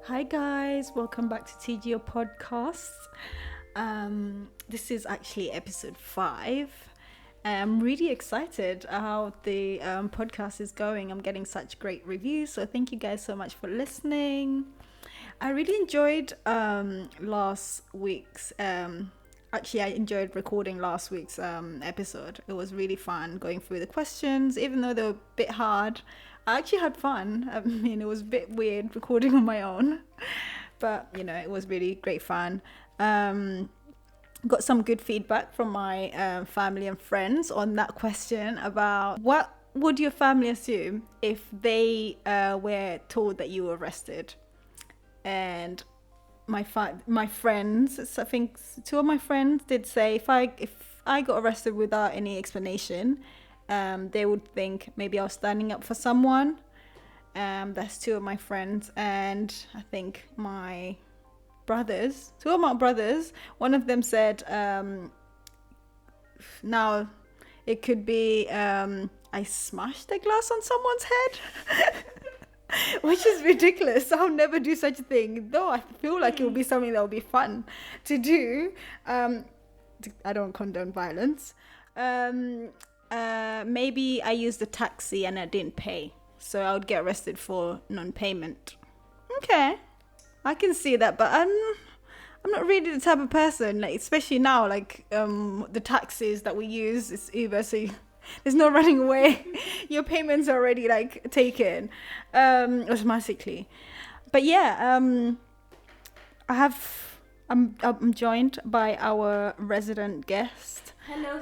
Hi guys, welcome back to TGO podcasts. This is actually episode 5. I'm really excited how the podcast is going. I'm getting such great reviews, so thank you guys so much for listening. I really enjoyed last week's. Actually, I enjoyed recording last week's episode. It was really fun going through the questions, even though they were a bit hard. I actually had fun. I mean, it was a bit weird recording on my own, but it was really great fun. Got some good feedback from my family and friends on that question about what would your family assume if they were told that you were arrested. And my friends, I think two of my friends did say if I got arrested without any explanation, they would think maybe I was standing up for someone. That's two of my friends, and I think two of my brothers, one of them said, now it could be I smashed a glass on someone's head. Which is ridiculous. I'll never do such a thing, though I feel like it will be something that will be fun to do. I don't condone violence. Maybe I used a taxi and I didn't pay, so I would get arrested for non-payment. Okay, I can see that, but I'm not really the type of person, like, especially now, like the taxis that we use is Uber, so there's no running away. Your payments are already like taken automatically. But yeah, I'm joined by our resident guest. Hello.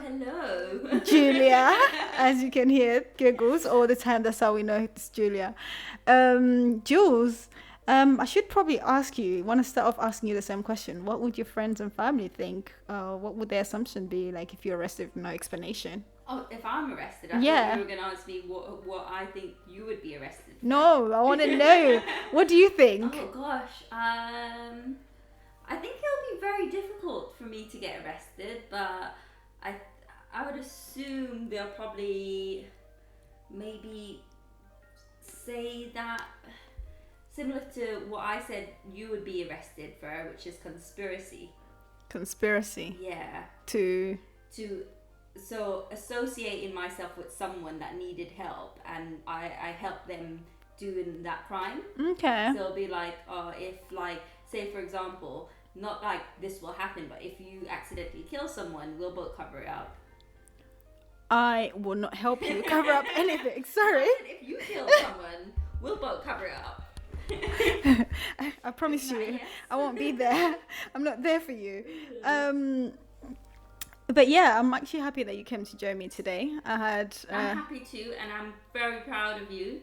Julia, as you can hear, giggles all the time. That's how we know it's Julia. Jules, I should probably want to start off asking you the same question. What would your friends and family think? What would their assumption be, like, if you're arrested with no explanation? Oh, if I'm arrested, I thought you were going to ask me what I think you would be arrested for. No, I want to know. What do you think? Oh gosh, I think it'll be very difficult for me to get arrested, but I would assume they'll probably maybe say that similar to what I said you would be arrested for, which is conspiracy. Conspiracy. Yeah. So associating myself with someone that needed help, and I helped them doing that crime. Okay. So it'll be like, if, like, say for example, not like this will happen, but if you accidentally kill someone, we'll both cover it up. I will not help you cover up anything. Sorry. If you kill someone, we'll both cover it up. I promise you, yes. I won't be there. I'm not there for you. But yeah, I'm actually happy that you came to join me today. I'm happy too, and I'm very proud of you.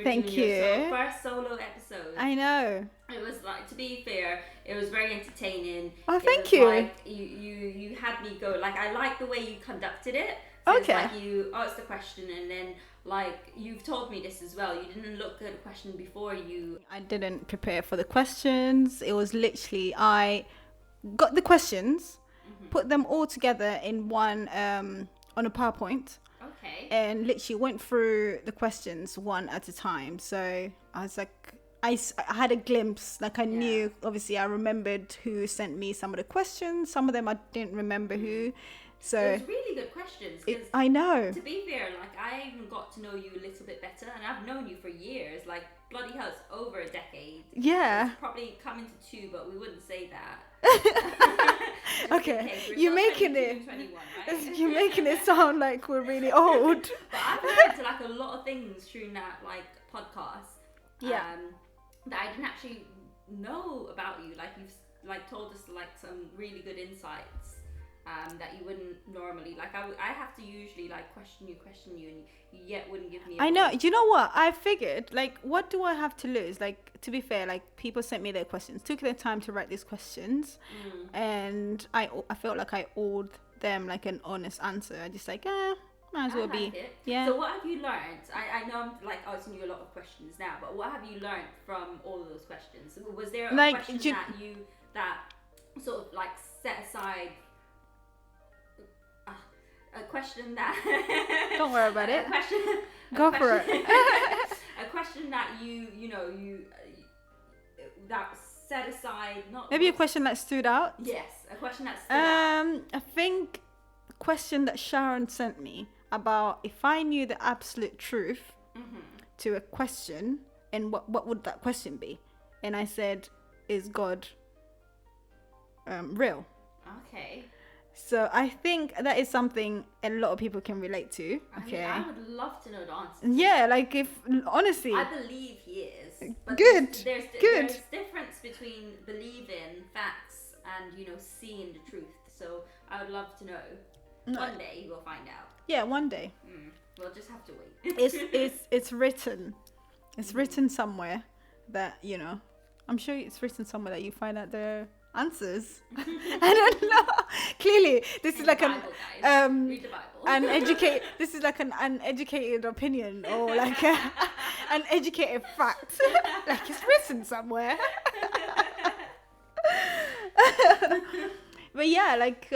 Thank you. Your first solo episode. I know. It was, like, to be fair, it was very entertaining. Oh, thank you. Like, you had me go. Like, I like the way you conducted it. So okay. It's like you asked the question, and then, like, you've told me this as well. You didn't look at the question before you. I didn't prepare for the questions. It was literally, I got the questions, put them all together in one on a PowerPoint. Okay. And literally went through the questions one at a time. So I was like, I had a glimpse, like I knew, obviously I remembered who sent me some of the questions. Some of them I didn't remember who. So it was really good questions. I know. To be fair, like, I even got to know you a little bit better, and I've known you for years. Like, bloody hell, it's over a decade. Yeah. It's probably coming to 2, but we wouldn't say that. Okay, you're making it. 21, right? You're making it sound like we're really old. But I've learned, like, a lot of things through that, like, podcast. Yeah. That I didn't actually know about you. Like, you've, like, told us, like, some really good insights. That you wouldn't normally, like, I have to usually, like, question you, and you yet wouldn't give me I know. Do you know what? I figured, like, what do I have to lose? Like, to be fair, like, people sent me their questions, took their time to write these questions, and I felt like I owed them, like, an honest answer. I just like, might as well be. It. Yeah. So what have you learned? I know I'm, like, asking you a lot of questions now, but what have you learned from all of those questions? Was there a question that sort of, like, set aside? A question that don't worry about it. Go for it. A question that you that set aside not Maybe a question that stood out. Yes, a question that stood out. I think a question that Sharon sent me about if I knew the absolute truth to a question, and what would that question be? And I said, is God real? Okay. So I think that is something a lot of people can relate to. Okay. I would love to know the answer. Yeah, like if honestly. I believe he is. But Good. There's difference between believing facts and seeing the truth. So I would love to know. No. One day we'll find out. Yeah, one day. We'll just have to wait. It's written. It's written somewhere that I'm sure it's written somewhere that you find out the answers. I don't know. Clearly, this is like Bible, guys. Read the Bible. This is like an uneducated opinion or like an uneducated fact. Like it's written somewhere. But yeah, like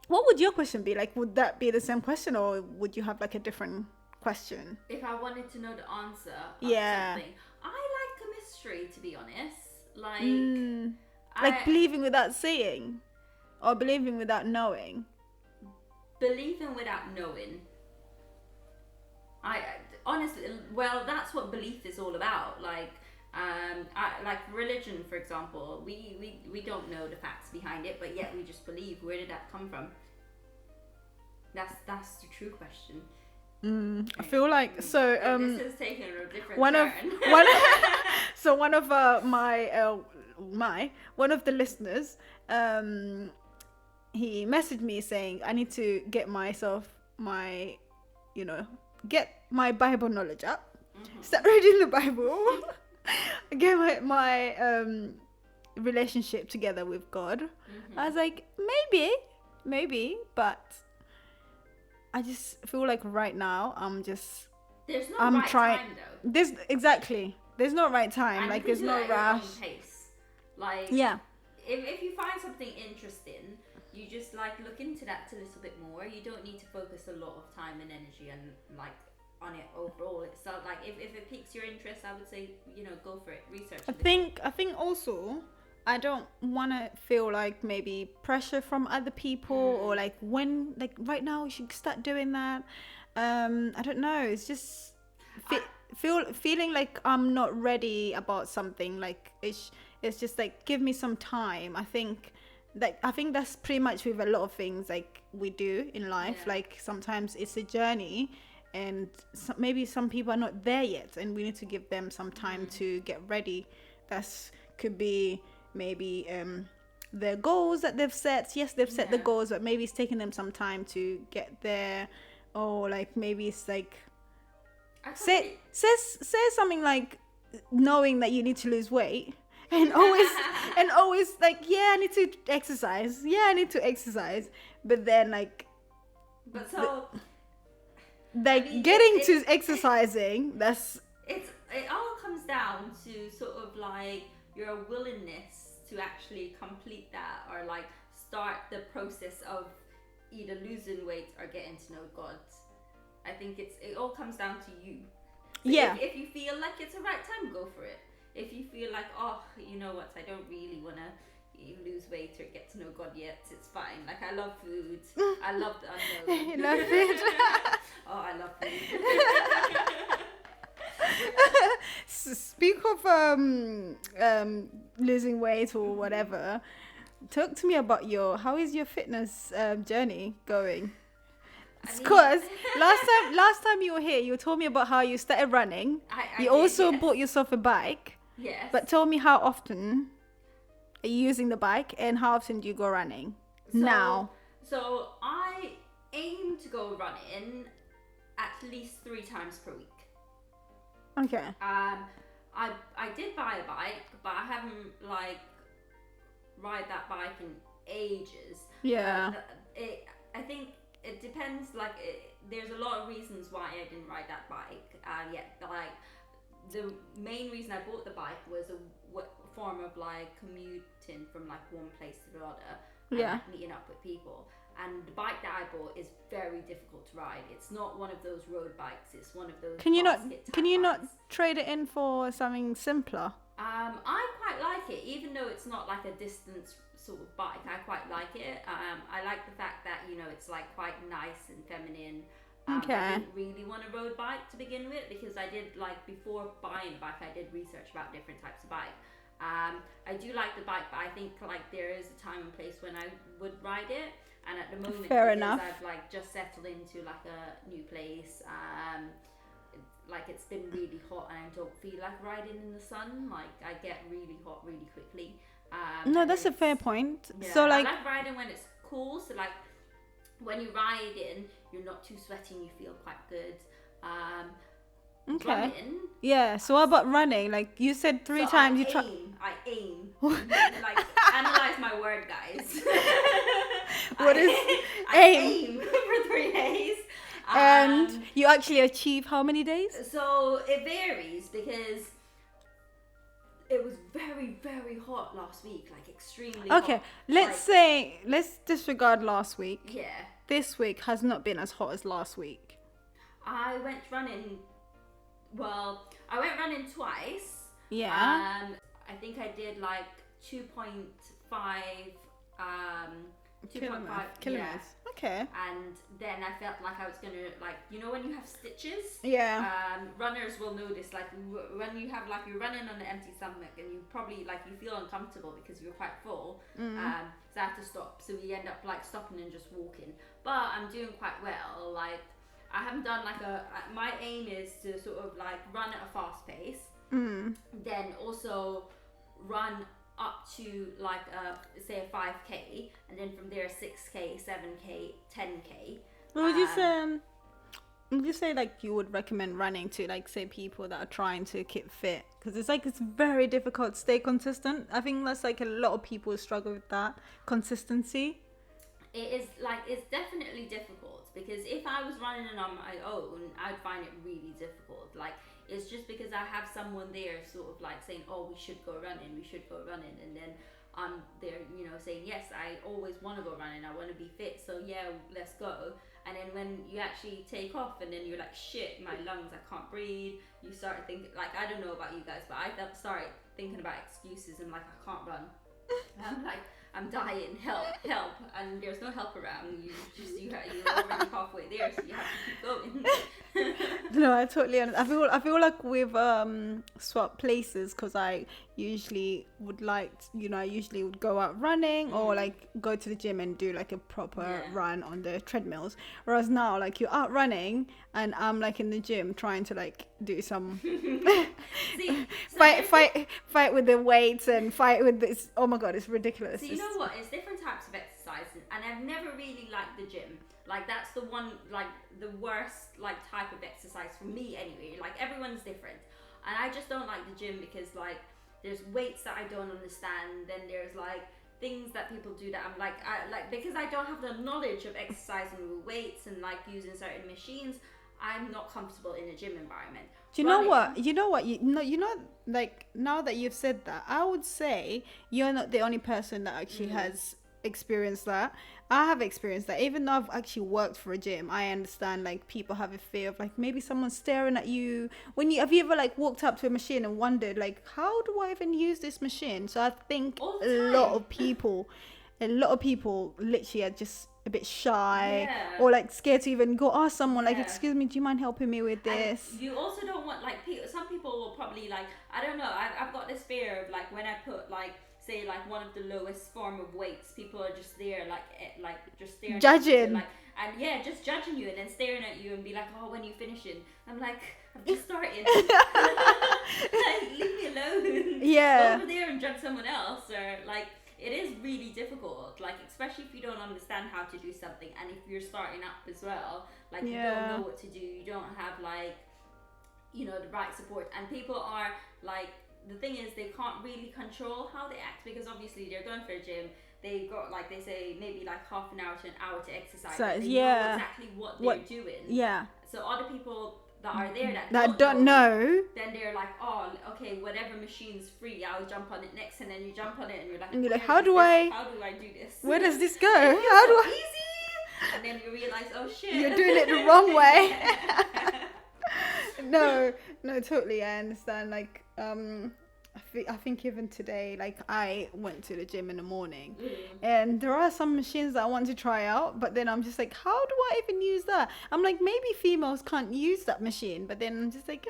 what would your question be? Like, would that be the same question, or would you have like a different question? If I wanted to know the answer of something, I like a mystery, to be honest. Like believing without seeing, or believing without knowing. Believing without knowing. I honestly, well, that's what belief is all about. Like religion, for example, we don't know the facts behind it, but yet we just believe. Where did that come from? That's the true question. I feel like so. This is taking a different turn. So one of one of the listeners, he messaged me saying I need to get myself get my Bible knowledge up, start reading the Bible, get my relationship together with God. I was like, maybe, but I just feel like right now there's no right time though. There's no right time. And like there's no rush. Pace. Like yeah. If you find something interesting, you just look into that a little bit more. You don't need to focus a lot of time and energy on it overall. It's not like if it piques your interest, I would say go for it. Research. I think also I don't want to feel like maybe pressure from other people or like when right now you should start doing that. I don't know. It's just feeling like I'm not ready about something. Like it's just like give me some time. I think that's pretty much with a lot of things like we do in life. Yeah. Like sometimes it's a journey, and maybe some people are not there yet, and we need to give them some time to get ready. Could be maybe their goals that they've set. Yes, they've set the goals, but maybe it's taking them some time to get there, or like maybe it's like say something like knowing that you need to lose weight and always like I need to exercise, but then getting to exercising, it all comes down to sort of like your willingness to actually complete that, or like start the process of either losing weight or getting to know God. I think it all comes down to you. So if you feel like it's the right time, go for it. If you feel like, you know what, I don't really want to lose weight or get to know God yet, it's fine. Like I love food. I love the unknown. You love food? I love food. Speak of losing weight or whatever, talk to me about how is your fitness journey going? Because last time you were here, you told me about how you started running. You also bought yourself a bike. Yes. But tell me, how often are you using the bike, and how often do you go running now? So I aim to go running at least 3 times per week. Okay. I did buy a bike, but I haven't ride that bike in ages. Yeah. I think it depends. There's a lot of reasons why I didn't ride that bike yet. The main reason I bought the bike was a form of commuting from one place to the other. And meeting up with people. And the bike that I bought is very difficult to ride. It's not one of those road bikes. It's one of those. Can you not trade it in for something simpler? I quite like it, even though it's not like a distance sort of bike. I quite like it. I like the fact that it's like quite nice and feminine. I Okay. didn't really want a road bike to begin with because I did like before buying a bike, I did research about different types of bike. I do like the bike, but I think like there is a time and place when I would ride it. And at the moment, Fair because enough. I've like just settled into like a new place, like it's been really hot and I don't feel like riding in the sun. Like I get really hot really quickly. No, And that's a it's, fair point. yeah, So I like, like riding when it's cool. So like when you ride in, you're not too sweaty and you feel quite good. okay. Running, Yeah. So what about running? Like you said three so times I you try. aim. I aim. Like analyze my word, guys. What is I aim? aim for 3 days. And you actually achieve how many days? So it varies because it was very, very hot last week, like extremely Okay, hot. let's disregard last week. Yeah. This week has not been as hot as last week. I went running, I went running twice. Yeah. I think I did like 2.5, 2.5 kilometers. Okay. And then I felt like I was gonna, like, when you have stitches, Yeah. runners will notice, like when you have like you're running on an empty stomach and you probably like you feel uncomfortable because you're quite full. So I have to stop. So we end up like stopping and just walking. But I'm doing quite well. Like I haven't done like my aim is to sort of like run at a fast pace. Then also run up to like say a 5k, and then from there 6k, 7k, 10k. Would you say like you would recommend running to like say people that are trying to keep fit? Because it's very difficult to stay consistent. I think that's like a lot of people struggle with that consistency. It is like it's definitely difficult because if I was running on my own, I'd find it really difficult. Like it's just because I have someone there sort of like saying, oh, we should go running, and then I'm there, saying, yes, I always want to go running, I want to be fit, so yeah, let's go. And then when you actually take off and then you're like, shit, my lungs, I can't breathe, you start thinking, like, I don't know about you guys, but I started thinking about excuses and like, I can't run. I'm like, I'm dying, help, and there's no help around. You're already halfway there, so you have to keep going. No, I totally understand. I feel like we've swapped places because I usually would I usually would go out running or like go to the gym and do like a proper run on the treadmills. Whereas now, like you're out running and I'm like in the gym trying to like do some See, fight with the weights and fight with this. Oh my god, it's ridiculous. So you know what? It's different types of exercise, and I've never really liked the gym. Like that's the one, like the worst like type of exercise for me anyway. Like everyone's different, and I just don't like the gym because like there's weights that I don't understand. Then there's like things that people do that I'm like because I don't have the knowledge of exercising with weights and like using certain machines. I'm not comfortable in a gym environment. Do you know what? Like now that you've said that, I would say you're not the only person that actually has experienced that. I have experienced that. Even though I've actually worked for a gym, I understand like people have a fear of like maybe someone staring at you. Have you ever like walked up to a machine and wondered like, how do I even use this machine? So I think a lot of people literally are just a bit shy or like scared to even go ask someone like, excuse me, do you mind helping me with this? And you also don't want like some people will probably like, I don't know, I've got this fear of like when I put like say like one of the lowest form of weights, people are just there like just staring judging at you, like, and just judging you and then staring at you and be like, oh, when you finishing? I'm like, I've just started. Like leave me alone. Go over there and judge someone else, or like it is really difficult, like especially if you don't understand how to do something, and if you're starting up as well, like you don't know what to do, you don't have like the right support, and people are like, the thing is they can't really control how they act because obviously they're going for a gym, they've got like they say maybe like half an hour to an hour to exercise, so, they know exactly what they're doing. So other people that are there that don't know, then they're like, oh, okay, whatever machine's free, I'll jump on it next, and then you jump on it and you're like, how do I do this? Where does this go? How do I? Easy. And then you realize, oh shit, you're doing it the wrong way. No, totally, I understand. Like, I think even today, like I went to the gym in the morning, Mm. and there are some machines that I want to try out, but then I'm just like, how do I even use that? I'm like, maybe females can't use that machine, but then I'm just like,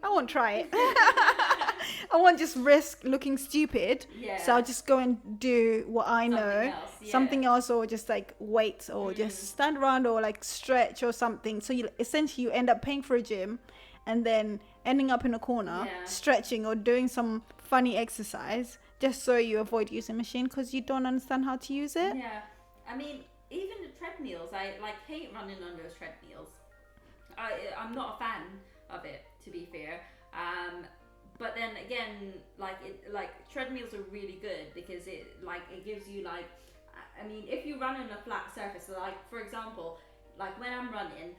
I won't try it. I won't just risk looking stupid. Yeah. So I'll just go and do what I know. Something else, Or just like wait or just stand around or like stretch or something. So you essentially you end up paying for a gym and then ending up in a corner stretching or doing some funny exercise just so you avoid using a machine because you don't understand how to use it. Yeah. I mean, even the treadmills, I like hate running on those treadmills. I'm not a fan of it, to be fair. But then again, like treadmills are really good because it gives you like, I mean, if you run on a flat surface, so like for example, like when I'm running,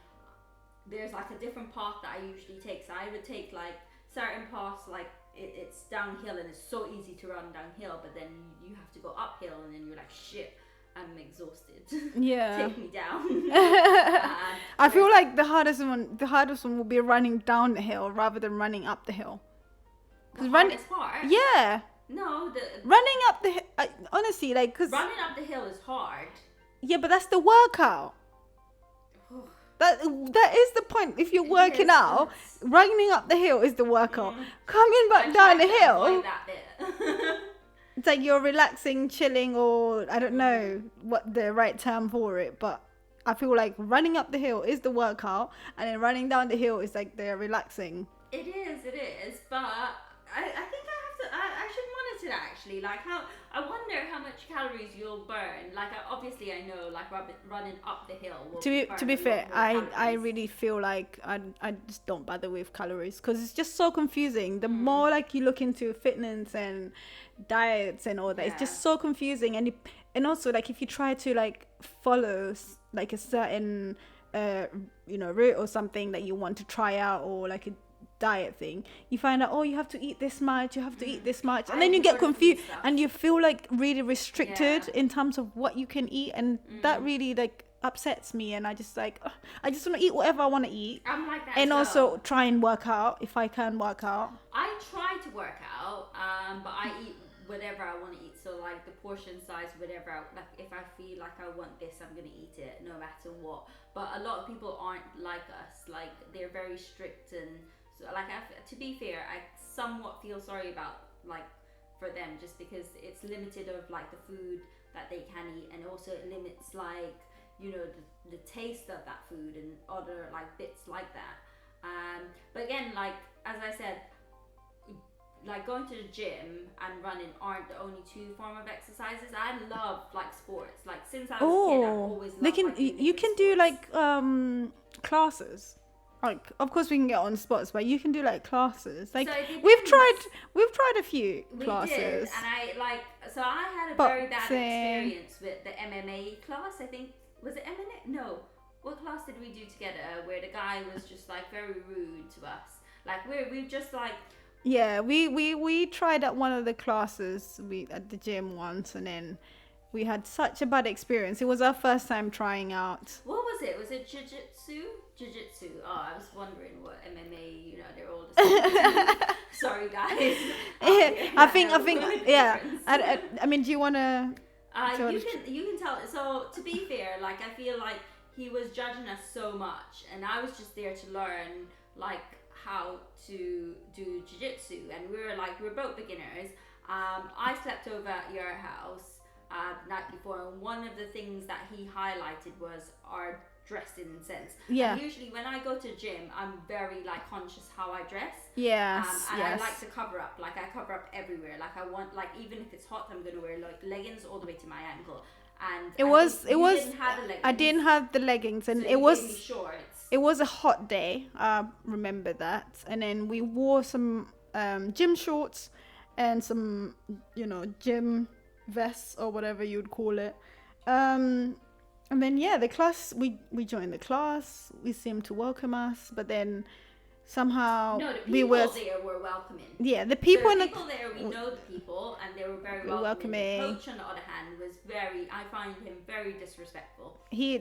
there's like a different path that I usually take. So I would take like certain paths, like it's downhill and it's so easy to run downhill, but then you have to go uphill and then you're like, shit, I'm exhausted. Yeah. Take me down. I feel like the hardest one will be running down the hill rather than running up the hill. The hardest part? Yeah. No, running up the honestly, like, cause running up the hill is hard. Yeah, but that's the workout. That is the point. If you're working out, running up the hill is the workout. Coming back down the hill, that bit. it's like you're relaxing, chilling, or I don't know what the right term for it, but I feel like running up the hill is the workout, and then running down the hill is like the relaxing. It is, but I think I should monitor that actually. Like I wonder how much calories you'll burn. Like obviously I know like running up the hill will to be fair, I really feel like I just don't bother with calories because it's just so confusing. The more like you look into fitness and diets and all that, it's just so confusing. And also like if you try to like follow like a certain route or something that you want to try out, or like a diet thing, you find out, you have to eat this much, and then you get confused and you feel like really restricted in terms of what you can eat, and that really like upsets me. And I just like I just want to eat whatever I want to eat. I'm like that and as also try and work out if I can work out. I try to work out, but I eat whatever I want to eat. So like the portion size, whatever. Like if I feel like I want this, I'm gonna eat it no matter what. But a lot of people aren't like us. Like they're very strict, and so like to be fair, I somewhat feel sorry about like for them, just because it's limited of like the food that they can eat, and also it limits like the taste of that food and other like bits like that. But again, like as I said, like going to the gym and running aren't the only two forms of exercises. I love like sports. Like since I was a kid, I've always loved you can do like classes. Like of course we can get on spots, but you can do like classes. Like so we've tried a few classes. We did, and I had a very bad experience with the MMA class. I think was it MMA? No. What class did we do together where the guy was just like very rude to us? Like we just like. Yeah, we tried at one of the classes at the gym once, and then we had such a bad experience. It was our first time trying out. What was it? Was it jiu-jitsu? Jiu-jitsu. Oh, I was wondering what MMA. They're all the same. Sorry, guys. I think. Yeah. I mean, do you wanna? You can tell. So to be fair, like I feel like he was judging us so much, and I was just there to learn like how to do jiu-jitsu, and we're both beginners. I slept over at your house the night before, and one of the things that he highlighted was our dressing sense. Yeah. And usually when I go to gym, I'm very like conscious how I dress. Yes. And I like to cover up. Like I cover up everywhere. Like I want, like even if it's hot, I'm gonna wear like leggings all the way to my ankle. And I didn't have the leggings, and so it was gave me shorts. It was a hot day. I remember that. And then we wore some gym shorts and some, gym vests or whatever you'd call it. And then, the class, we joined the class. We seemed to welcome us. But then somehow the people there were welcoming. Yeah, the people there, we know the people, and they were very welcoming. The coach, on the other hand, was I find him very disrespectful. I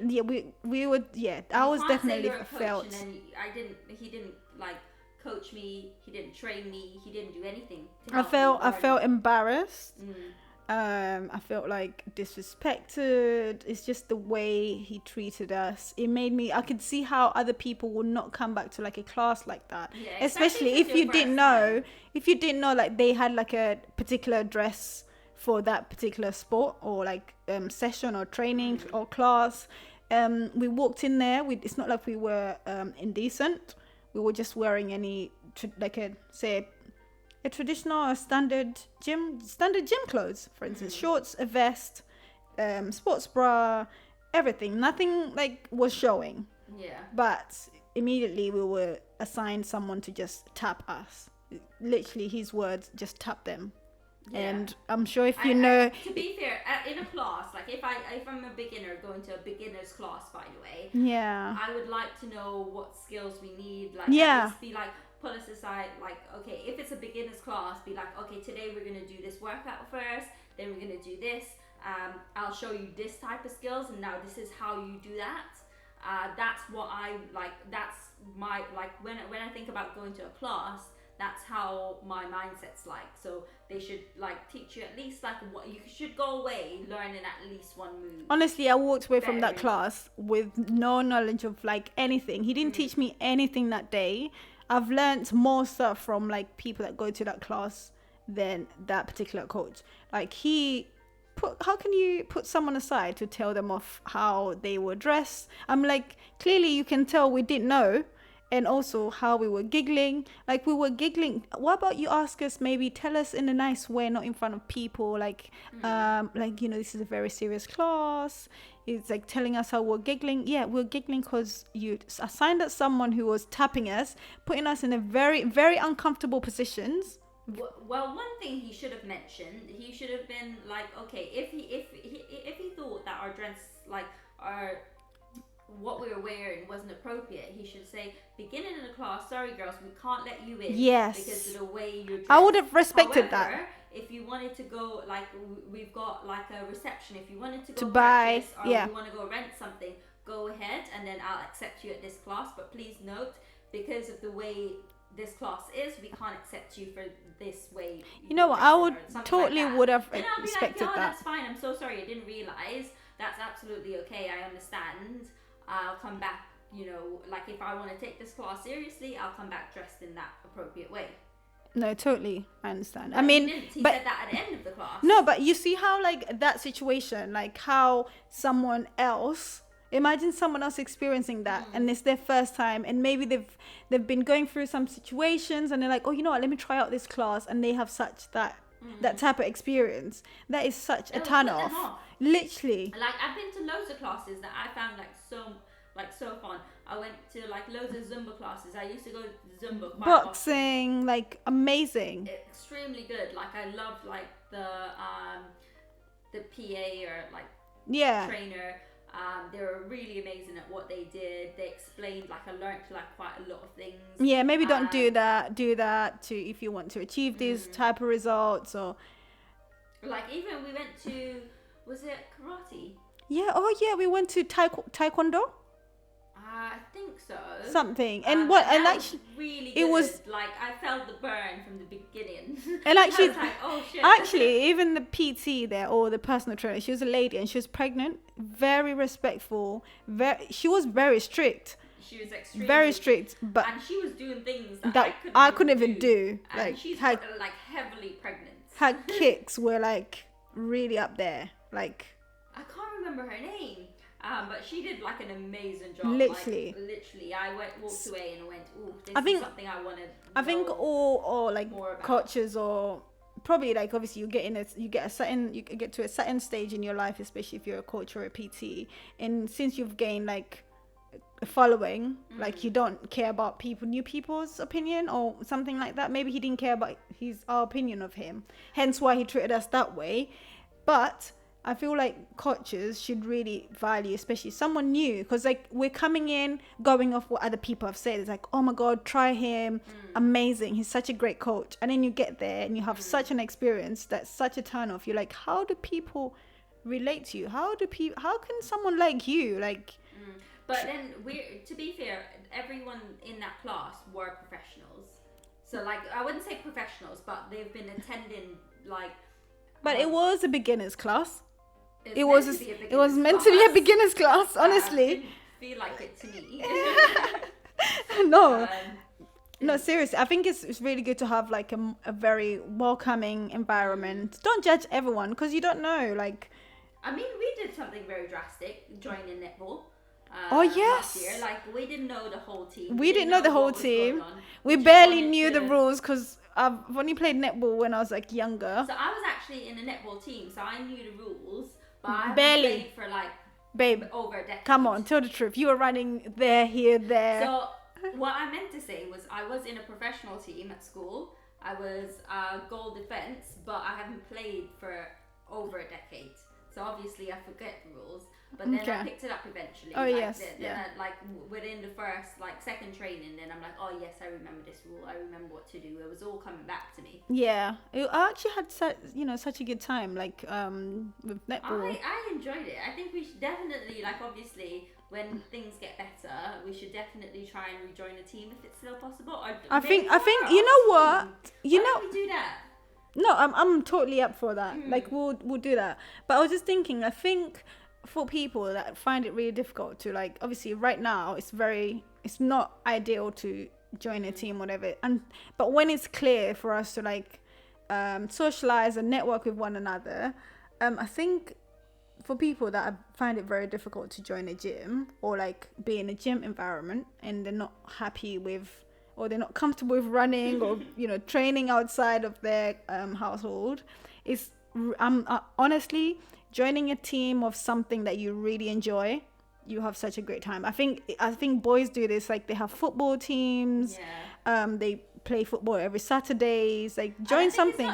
was definitely felt. And then he didn't like coach me, he didn't train me, he didn't do anything to I help me learn. felt embarrassed. Mm. I felt like disrespected. It's just the way he treated us. It made me. I could see how other people would not come back to like a class like that. Yeah, Especially if if you it's your didn't first know, time. if you didn't know like they had like a particular dress for that particular sport or like session or training or class. We walked in there. It's not like we were indecent. We were just wearing any a traditional or standard gym clothes, for instance, shorts, a vest, sports bra, everything. Nothing like was showing. Yeah. But immediately we were assigned someone to just tap us. Literally, his words, just tap them. Yeah. And I'm sure if you know. To be fair, in a class, like if I'm a beginner going to a beginner's class, by the way, Yeah. I would like to know what skills we need. Like, Yeah. at least be like, pull us aside. Like, okay, if it's a beginner's class, be like, okay, today we're gonna do this workout first. Then we're gonna do this. I'll show you this type of skills, and now this is how you do that. That's what I like. That's my like when I think about going to a class. That's how my mindset's like. So they should like teach you at least like what you should go away learning at least one move. Honestly, I walked away from that Very. class with no knowledge of like anything. He didn't teach me anything that day. I've learned more stuff from like people that go to that class than that particular coach. Like how can you put someone aside to tell them off how they were dressed? I'm like, clearly you can tell we didn't know. And also how we were giggling. Like we were giggling. What about you ask us, maybe tell us in a nice way, not in front of people, like this is a very serious class. It's like telling us how we're giggling. Yeah, we're giggling because you assigned us someone who was tapping us, putting us in a very, very uncomfortable positions. Well, one thing he should have mentioned, he should have been like, okay, if he thought that our dress, like our what we were wearing wasn't appropriate, he should say, beginning of the class, sorry girls, we can't let you in. Yes. Because of the way you're dressed. I would have respected However, that. If you wanted to go, like, we've got like a reception, if you wanted to go To buy, purchase, or yeah. you want to go rent something, go ahead, and then I'll accept you at this class. But please note, because of the way this class is, we can't accept you for this way. You know what, I would totally would have then I'll be expected like, no, that. that's fine, I'm so sorry, I didn't realize. That's absolutely okay, I understand. I'll come back, like if I want to take this class seriously, I'll come back dressed in that appropriate way. No, totally, I understand. But I mean, he but said that at the end of the class. no, but you see how like that situation, like how someone else, imagine someone else experiencing that and it's their first time, and maybe they've been going through some situations and they're like, oh, you know what, let me try out this class, and they have such that type of experience. That is such a turn off. Literally. Like I've been to loads of classes that I found so fun. I went to like loads of Zumba classes. I used to go to Zumba quite boxing often. Like amazing. Extremely good. Like I loved like the PA or like trainer. They were really amazing at what they did. They explained, like I learned like quite a lot of things. Yeah, maybe don't do that to if you want to achieve these type of results, or like even we went to, was it karate? Yeah, oh yeah, we went to taekwondo. I think so. Something. And actually really good. It was like I felt the burn from the beginning. And actually I was like, oh shit. Actually, even the PT there, or the personal trainer, she was a lady and she was pregnant, very respectful, she was very strict. She was extremely very strict, but and she was doing things that I couldn't even do. And like she's like heavily pregnant. Her kicks were like really up there. Like I can't remember her name. But she did like an amazing job. Literally. Like, literally, I walked away and went, "Ooh, this is something I want to." I think all like coaches, or probably like obviously you get to a certain stage in your life, especially if you're a coach or a PT, and since you've gained like a following, like you don't care about new people's opinion or something like that. Maybe he didn't care about our opinion of him, hence why he treated us that way. But I feel like coaches should really value, especially someone new, because like we're coming in going off what other people have said. It's like, oh my god, try him, amazing, he's such a great coach. And then you get there and you have such an experience that's such a turn off. You're like, how do people relate to you? How can someone like you like? But then to be fair, everyone in that class were professionals. So like I wouldn't say professionals, but they've been attending like. But it was a beginner's class. It was meant to be a beginner's class, honestly. Didn't feel like it to me. No. No, seriously, I think it's really good to have like a very welcoming environment. Don't judge everyone because you don't know. Like, I mean, we did something very drastic, joining netball. Oh yes. Last year. Like we didn't know the whole team. We didn't know the whole what was team. going on. We just barely wanted knew the to- rules because I've only played netball when I was like younger. So I was actually in a netball team, so I knew the rules, but I haven't Barely. played for like Babe, over a decade. come on, tell the truth. You were running there, here, there. So what I meant to say was I was in a professional team at school. I was goal defense, but I haven't played for over a decade. So obviously I forget the rules. But then I picked it up eventually. Oh, like, yes, Then yeah. within the first second training, then I'm like, oh yes, I remember this rule. I remember what to do. It was all coming back to me. Yeah, I actually had such a good time with netball. I enjoyed it. I think we should definitely obviously when things get better, we should definitely try and rejoin a team if it's still possible. Or I think maybe you know what Why don't we do that? No, I'm totally up for that. Like we'll do that. But I was just thinking, I think for people that find it really difficult to obviously right now it's not ideal to join a team, whatever. But when it's clear for us to socialize and network with one another, I think for people that find it very difficult to join a gym or be in a gym environment and they're not happy with or they're not comfortable with running or training outside of their household, is honestly joining a team of something that you really enjoy. You have such a great time. I think boys do this, they have football teams. They play football every Saturdays. Join something.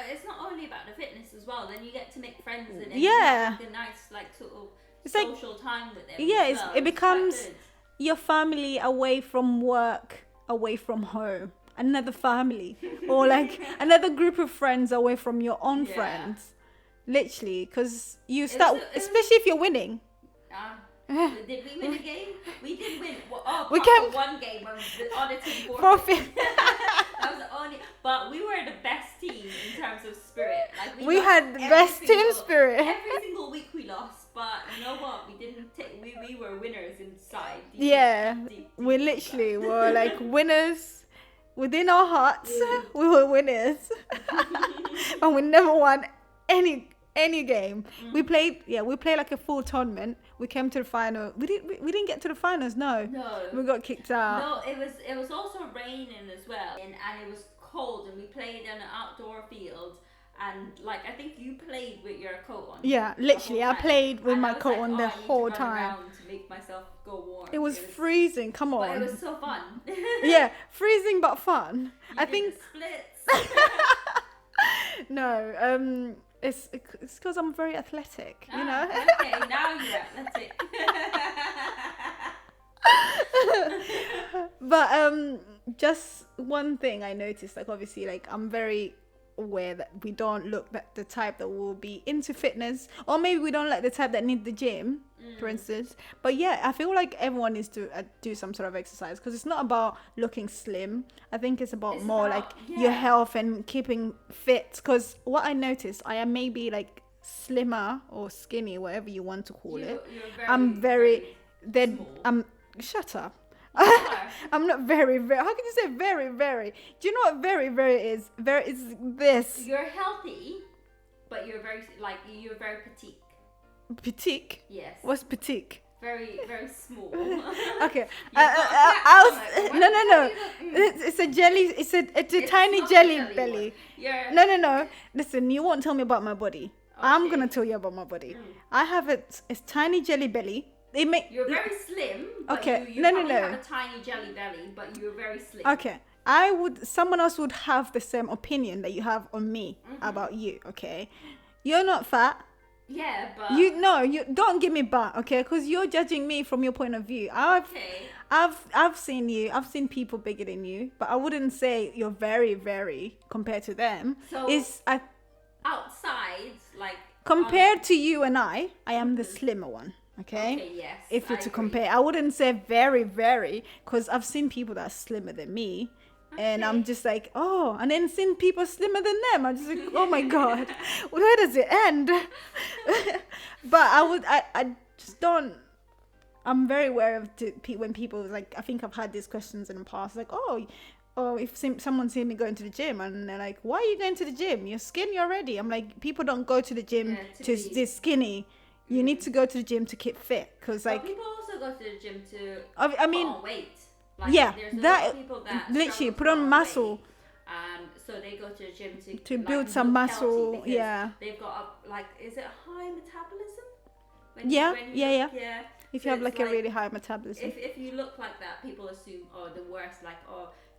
It's not only about the fitness as well. Then you get to make friends and Yeah. you have a nice sort of It's social time with them. Yeah, as well. it becomes quite good. your family away from work, away from home, another family, or another group of friends away from your own friends. Literally, because you start, especially if you're winning. Did we win a game? We did win. We We one game when the other team forfeited. That was the only. But we were the best team in terms of spirit. We lost had the every best team single- spirit. Every single week we lost, but you know what? We didn't take. We were winners inside. We literally were winners within our hearts. We were winners, and we never won any game. We played a full tournament. We came to the final. We didn't get to the finals. No, we got kicked out. No, it was also raining as well, and it was cold, and we played on an outdoor field. And I think you played with your coat on. Yeah, literally, I played with my coat on the I need to whole run time. around to make myself go warm. It was freezing. Come on. But it was so fun. Yeah, freezing but fun. You I did think the splits. no. It's because I'm very athletic, you know. Okay, now you're athletic. But just one thing I noticed, obviously, I'm very aware that we don't look like the type that will be into fitness, or maybe we don't like the type that need the gym, for instance. But yeah, I feel like everyone needs to do some sort of exercise, because it's not about looking slim. I think it's about your health and keeping fit. Because what I noticed, I am maybe slimmer or skinny, whatever you want to call it. I'm very small. Shut up. I'm not very. How can you say very? Do you know what very is? Very is this. You're healthy, but you're very petite. Petite? Yes. What's petite? Very small. Okay. No. No. It's a jelly. It's a tiny jelly belly. No. Listen, you won't tell me about my body. Okay. I'm gonna tell you about my body. I have a tiny jelly belly. You're very slim. But okay. You no. have a tiny jelly belly, but you're very slim. Okay. Someone else would have the same opinion that you have on me about you. Okay. You're not fat. Yeah, but you don't give me back, okay? Because you're judging me from your point of view. I've seen you. I've seen people bigger than you, but I wouldn't say you're very compared to them. So outside, compared to you and I am the slimmer one. Okay, yes. if you're I to agree. compare, I wouldn't say very, very, because I've seen people that are slimmer than me, and I'm just like, oh, and then seen people slimmer than them. I'm just like, oh my god, where does it end? But I just don't. I'm very aware of when people like. I think I've had these questions in the past, like, oh, if someone see me going to the gym and they're like, why are you going to the gym? You're skinny already. I'm like, people don't go to the gym to be skinny. You need to go to the gym to keep fit, because like people also go to the gym to I mean, put on weight. Like, yeah, there's a lot that of people that literally struggle to put on muscle. weight. So they go to the gym To like, build some look muscle, healthy, yeah. They've got is it high metabolism? Yeah. If So you have it's like a really high metabolism. If you look like that, people assume, the worst, like,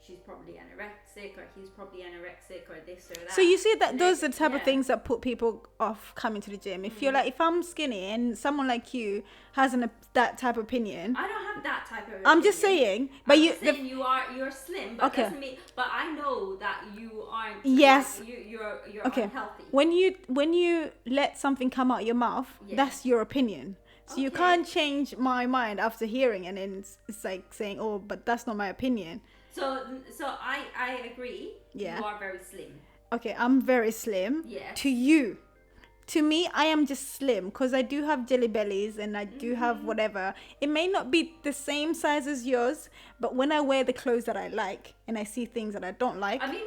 she's probably anorexic, or he's probably anorexic, or this or that. So you see that those are the type of yeah. things that put people off coming to the gym. If you're like, if I'm skinny and someone like you has that type of opinion, I don't have that type of opinion. I'm just saying, but you're slim, but okay. doesn't mean. But I know that you aren't. Yes. Like, you're okay. unhealthy. When you let something come out your mouth, that's your opinion. So you can't change my mind after hearing, and then it's like saying, oh, but that's not my opinion. So I agree. Yeah. You are very slim. Okay, I'm very slim. Yes. To you. To me, I am just slim because I do have jelly bellies and I do have whatever. It may not be the same size as yours, but when I wear the clothes that I like and I see things that I don't like. I mean,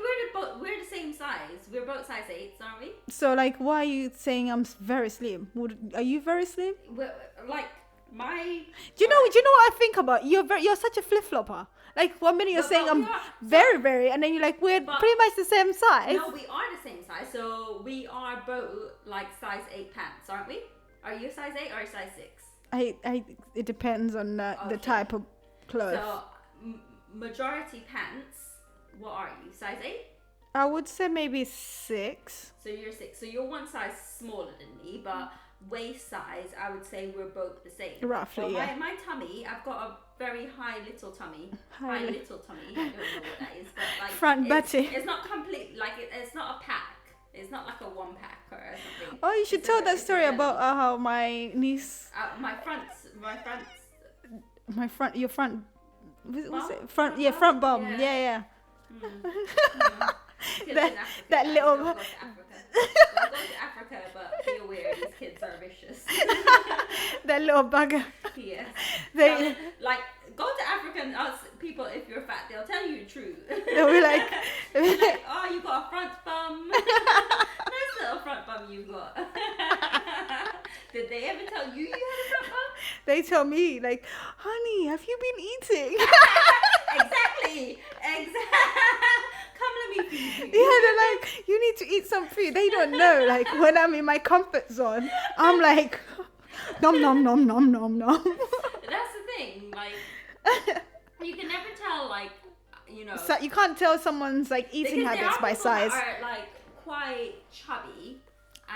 we're the same size. We're both size 8s, aren't we? So, like, why are you saying I'm very slim? Are you very slim? Like, my... Do you know what I think about? You're such a flip-flopper. Like, 1 minute you're saying I'm very, very, and then you're like, we're pretty much the same size. No, we are the same size. So we are both like size 8 pants, aren't we? Are you size 8 or size 6? It depends on the type of clothes. So majority pants, what are you? Size 8? I would say maybe 6. So you're 6. So you're one size smaller than me, but waist size, I would say we're both the same. Roughly, well, my tummy, I've got a very high little tummy. High little tummy. I don't know what that is, but like front butty. It's not complete. Like it's not a pack. It's not like a 1 pack or something. Oh, you should tell that story about how my niece. Your front. Was it front? Yeah, front bum. Yeah. That little. Go to Africa, but be aware these kids are vicious. That little bugger. Yes. Like, go to Africa and ask people if you're fat. They'll tell you the truth. They'll be like, oh, you got a front bum. Nice little front bum you got. Did they ever tell you had a front bum? They tell me, like, honey, have you been eating? Exactly. Come, let me feed you. Yeah, they're like, you need to eat some food. They don't know. Like, when I'm in my comfort zone, I'm like, nom, nom, nom, nom, nom, nom. That's the thing. Like, you can never tell, like, So you can't tell someone's, like, eating habits by size. That are, like, quite chubby.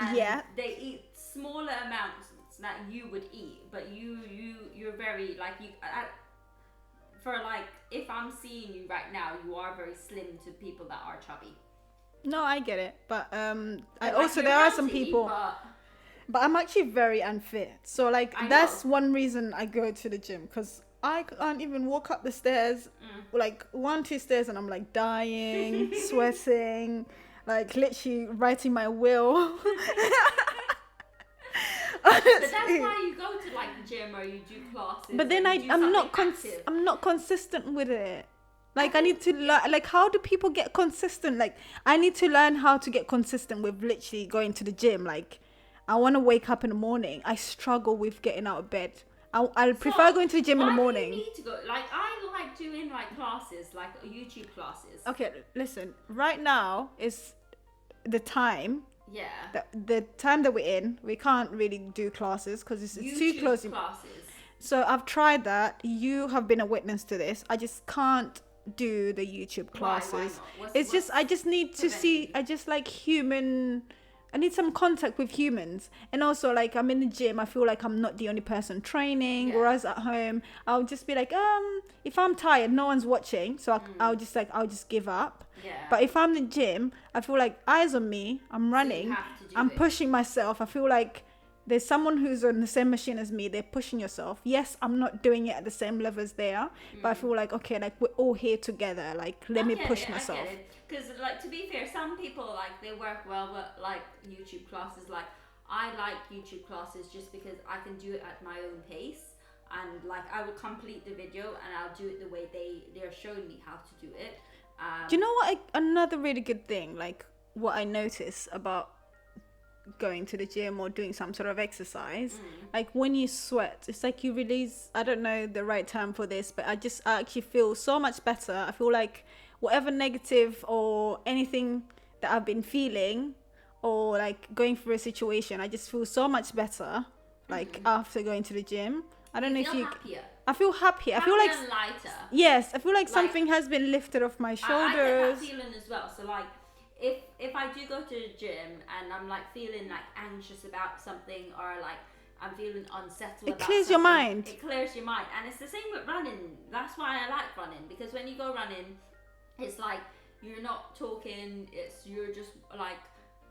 And they eat smaller amounts that you would eat. But you're very, like, if I'm seeing you right now, you are very slim to people that are chubby. No, I get it, but there are some people. But I'm actually very unfit, so like that's one reason I go to the gym, because I can't even walk up the stairs, like 1-2 stairs, and I'm like dying, sweating, like literally writing my will. But that's why you go to like the gym or you do classes. But then I'm not consistent with it. Like I need to learn. Like, how do people get consistent? Like I need to learn how to get consistent with literally going to the gym. Like I want to wake up in the morning. I struggle with getting out of bed. I prefer going to the gym in the morning. You need to go. Like I like doing like classes, like YouTube classes. Okay, listen. Right now is the time. Yeah. The time that we're in, we can't really do classes because it's too close. Classes. So I've tried that. You have been a witness to this. I just can't do the YouTube classes. Why not? I just need to see. I just like human. I need some contact with humans. And also, like, I'm in the gym, I feel like I'm not the only person training. Yeah. Whereas at home, I'll just be like, if I'm tired, no one's watching. So I'll just give up. Yeah. But if I'm in the gym, I feel like eyes on me, I'm running, I'm pushing myself. I feel like there's someone who's on the same machine as me, they're pushing yourself. Yes, I'm not doing it at the same level as they are, but I feel like, okay, like we're all here together. Like, let me push myself. Because, like, to be fair, some people, like, they work well with, like, YouTube classes. Like, I like YouTube classes just because I can do it at my own pace. And, like, I will complete the video and I'll do it the way they're showing me how to do it. Do you know what? Another really good thing, like, what I notice about going to the gym or doing some sort of exercise, like when you sweat, it's like you release, I don't know the right term for this, but I actually feel so much better. I feel like whatever negative or anything that I've been feeling or like going through a situation, I just feel so much better like after going to the gym. I don't know if you happier. I feel happier. I feel like lighter. Yes, I feel like something has been lifted off my shoulders. I get that feeling as well. So like if I do go to the gym and I'm like feeling like anxious about something or like I'm feeling unsettled it about clears something, your mind. It clears your mind. And it's the same with running. That's why I like running, because when you go running, it's like you're not talking, you're just like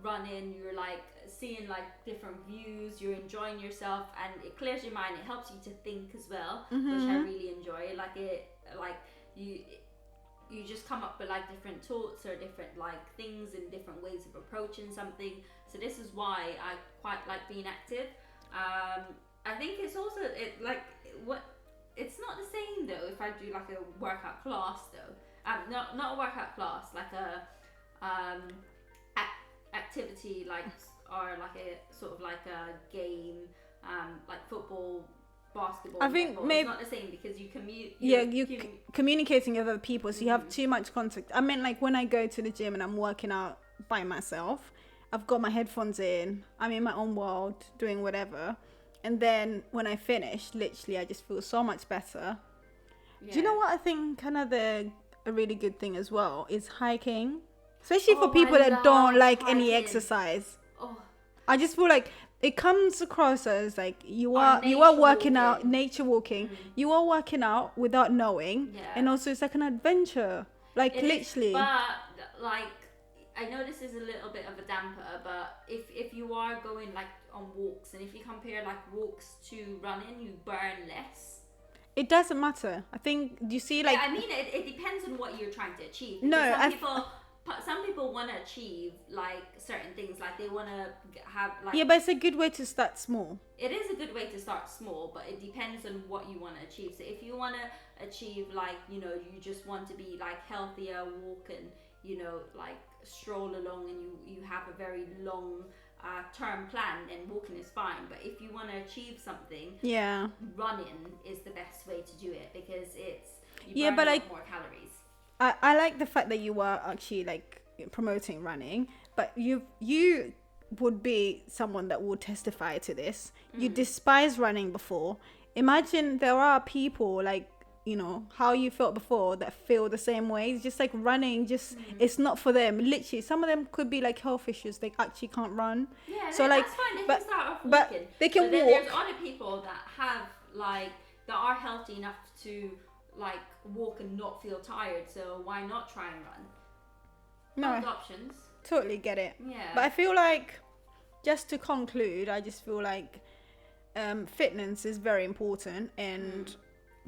running, you're like seeing like different views, you're enjoying yourself, and it clears your mind. It helps you to think as well, which I really enjoy. You just come up with like different thoughts or different like things and different ways of approaching something. So this is why I quite like being active. I think it's also it's not the same though if I do like a workout class though. Not a workout class, like a activity like or like a sort of like a game, like football, basketball. I think maybe it's not the same because you communicating with other people, so you have too much contact. I mean, like when I go to the gym and I'm working out by myself, I've got my headphones in, I'm in my own world doing whatever, and then when I finish, literally I just feel so much better. Do you know what I think a really good thing as well is hiking, especially for people that don't like hiking. Any exercise. I just feel like it comes across as like you are working out, nature walking. You are working out without knowing, and also it's like an adventure, like it literally. But like I know this is a little bit of a damper, but if you are going like on walks, and if you compare like walks to running, you burn less. It doesn't matter. I think, do you see like... Yeah, I mean, it depends on what you're trying to achieve. No, some people want to achieve like certain things, like they want to have like... Yeah, but it's a good way to start small. It is a good way to start small, but it depends on what you want to achieve. So if you want to achieve like, you know, you just want to be like healthier, walk and, you know, like stroll along, and you have a very long term plan, then walking is fine. But if you want to achieve something, running is the best way to do it, because you burn like more calories. I like the fact that you are actually like promoting running, but you would be someone that would testify to this. You despise running before. Imagine there are people like, you know, how you felt before that feel the same way. It's just like running, it's not for them. Literally, some of them could be like health issues. They actually can't run. Yeah, so like, that's fine. They can start off walking. They can walk. There's other people that have like that are healthy enough to like walk and not feel tired. So why not try and run? No options. Totally get it. Yeah. But I feel like, just to conclude, I just feel like fitness is very important, and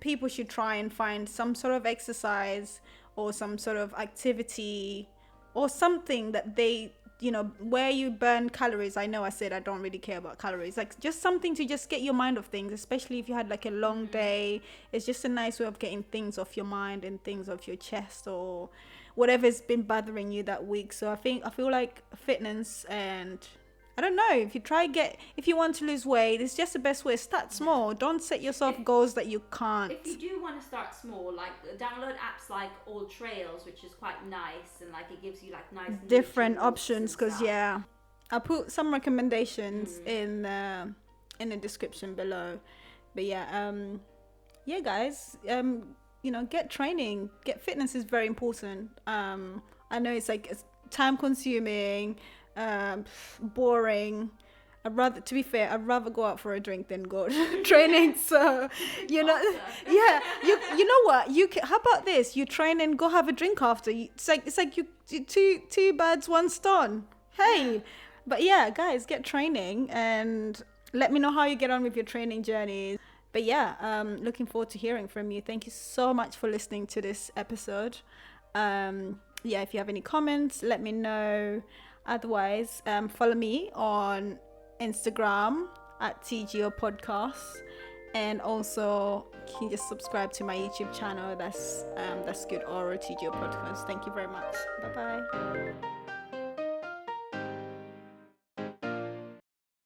people should try and find some sort of exercise or some sort of activity or something that they, you know, where you burn calories. I know I said I don't really care about calories, like just something to just get your mind off things, especially if you had like a long day. It's just a nice way of getting things off your mind and things off your chest or whatever's been bothering you that week. So I feel like fitness, and I don't know, if you want to lose weight, it's just the best way. Start small. Don't set yourself goals that you can't. If you do want to start small, like download apps like AllTrails, which is quite nice, and like it gives you like nice different options. Because I'll put some recommendations in the description below. But guys, you know, get training, get fitness is very important. I know it's like it's time consuming, boring. I'd rather go out for a drink than go training. So, you know, you know what? How about this? You train and go have a drink after. It's like you two birds, one stone. Hey, but yeah, guys, get training, and let me know how you get on with your training journey. But yeah, looking forward to hearing from you. Thank you so much for listening to this episode. Yeah, if you have any comments, let me know. Otherwise, follow me on Instagram at TGO Podcasts, and also you can just subscribe to my YouTube channel. That's good, or TGO Podcast. Thank you very much. Bye bye.